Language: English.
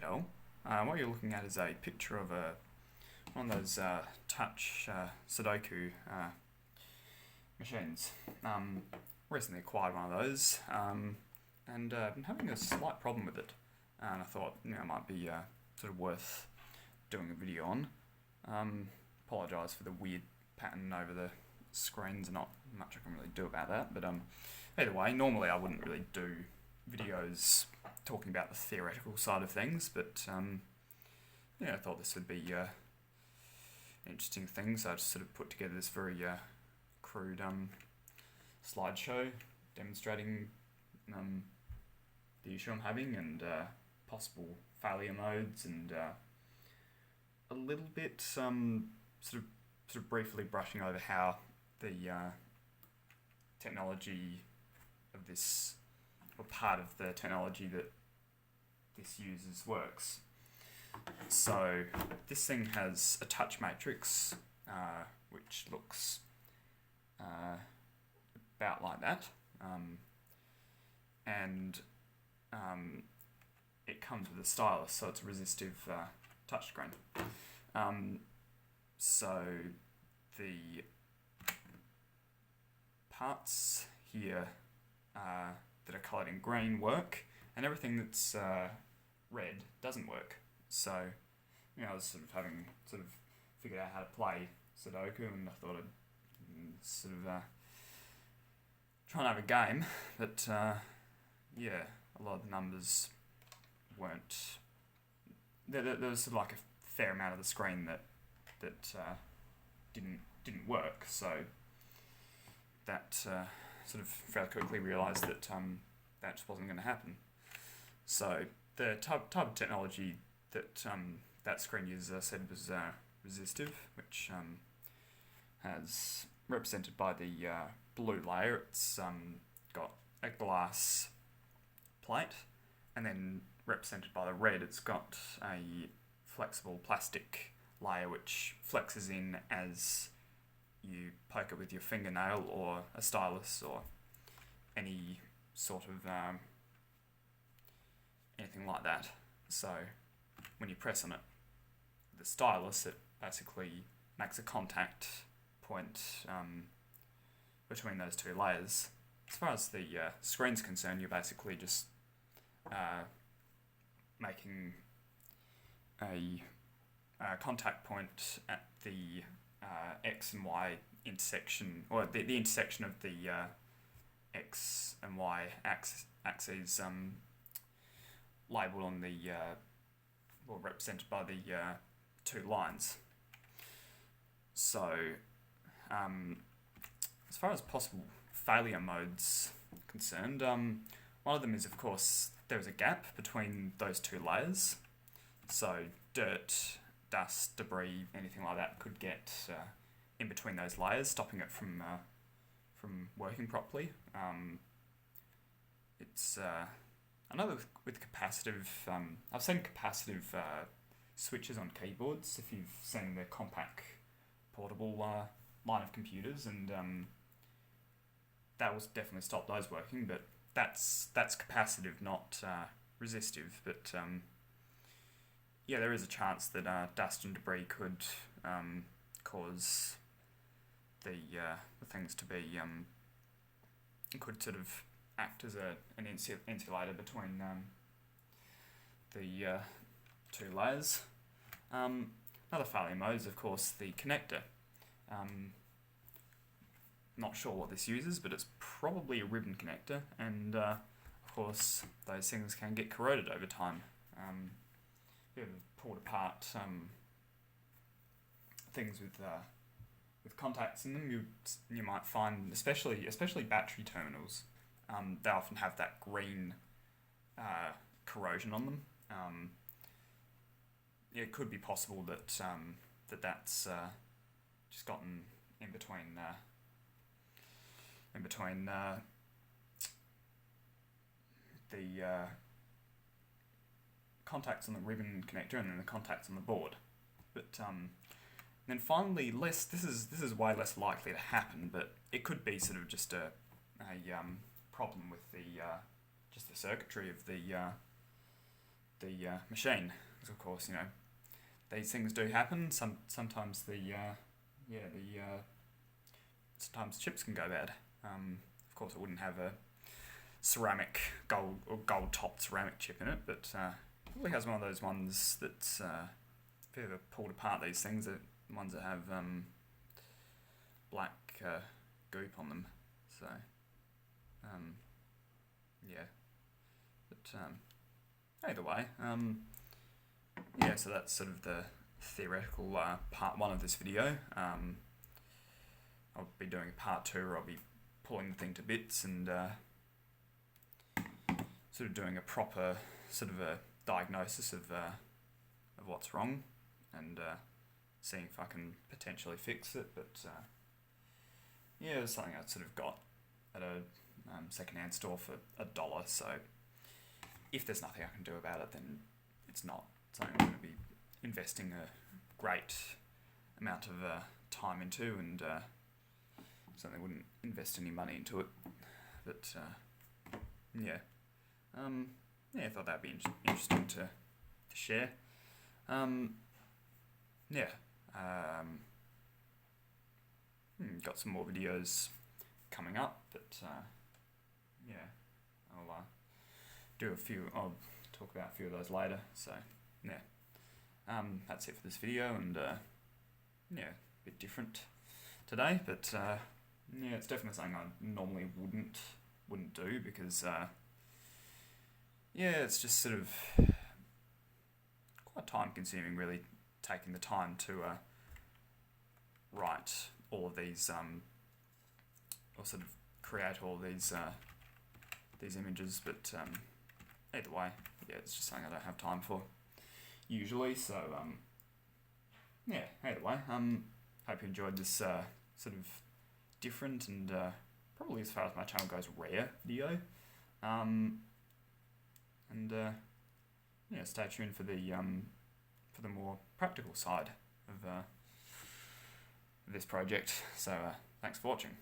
Cadell. What you're looking at is a picture of one of those touch sudoku machines. Recently acquired one of those, and been having a slight problem with it. And I thought, it might be sort of worth doing a video on. Apologise for the weird pattern over the screens. Not much I can really do about that. But either way, normally I wouldn't really do videos talking about the theoretical side of things, but I thought this would be an interesting thing, so I just sort of put together this very crude slideshow demonstrating the issue I'm having and possible failure modes, and a little bit sort of briefly brushing over how the technology of this, or part of the technology that this uses, works. So this thing has a touch matrix which looks about like that, and it comes with a stylus, so it's a resistive touchscreen. So the parts here that are coloured in green work, and everything that's red doesn't work. So, I was sort of figured out how to play Sudoku, and I thought I'd sort of try and have a game, but a lot of the numbers weren't. There was sort of like a fair amount of the screen that didn't work. So that sort of fairly quickly realised that that just wasn't going to happen. So the type of technology that that screen user said was resistive, which has represented by the blue layer. It's got a glass plate, and then represented by the red, it's got a flexible plastic layer which flexes in as you poke it with your fingernail or a stylus or any sort of anything like that. So when you press on it, the stylus, it basically makes a contact point between those two layers. As far as the screen's concerned, you're basically just making a contact point at the X and Y intersection, or the intersection of the X and Y axes labelled on the, represented by the two lines. So, as far as possible failure modes concerned, one of them is, of course, there is a gap between those two layers. So dirt, dust, debris, anything like that could get in between those layers, stopping it from working properly. It's another with capacitive. I've seen capacitive switches on keyboards. If you've seen the compact portable line of computers, and that will definitely stop those working. But that's capacitive, not resistive. But there is a chance that dust and debris could cause the things to be could sort of act as an insulator between the two layers. Another failure mode is, of course, the connector. Not sure what this uses, but it's probably a ribbon connector, and of course those things can get corroded over time. If you ever pulled apart things with contacts in them, you might find, especially battery terminals, they often have that green corrosion on them. It could be possible that that's just gotten in between the contacts on the ribbon connector and then the contacts on the board. But then finally, this is way less likely to happen, but it could be sort of just a problem with the just the circuitry of the the machine. Because of course, these things do happen. Sometimes sometimes chips can go bad. Of course, it wouldn't have a ceramic gold topped ceramic chip in it, but it probably has one of those ones that's if you ever pulled apart these things, the ones that have black goop on them. So yeah, but either way, so that's sort of the theoretical part one of this video. I'll be doing a part two where I'll be pulling the thing to bits and sort of doing a proper sort of a diagnosis of what's wrong and seeing if I can potentially fix it. But it's something I sort of got at a second-hand store for $1. So if there's nothing I can do about it, then it's not something I'm going to be investing a great amount of time into, and certainly wouldn't invest any money into it. But I thought that'd be interesting to share. Got some more videos coming up, but I'll I'll talk about a few of those later. So that's it for this video, and a bit different today, but it's definitely something I normally wouldn't do, because it's just sort of quite time consuming, really, taking the time to write all of these or sort of create all of these images. But either way, it's just something I don't have time for usually. So either way, hope you enjoyed this sort of different and probably, as far as my channel goes, rare video. Stay tuned for the more practical side of this project. So thanks for watching.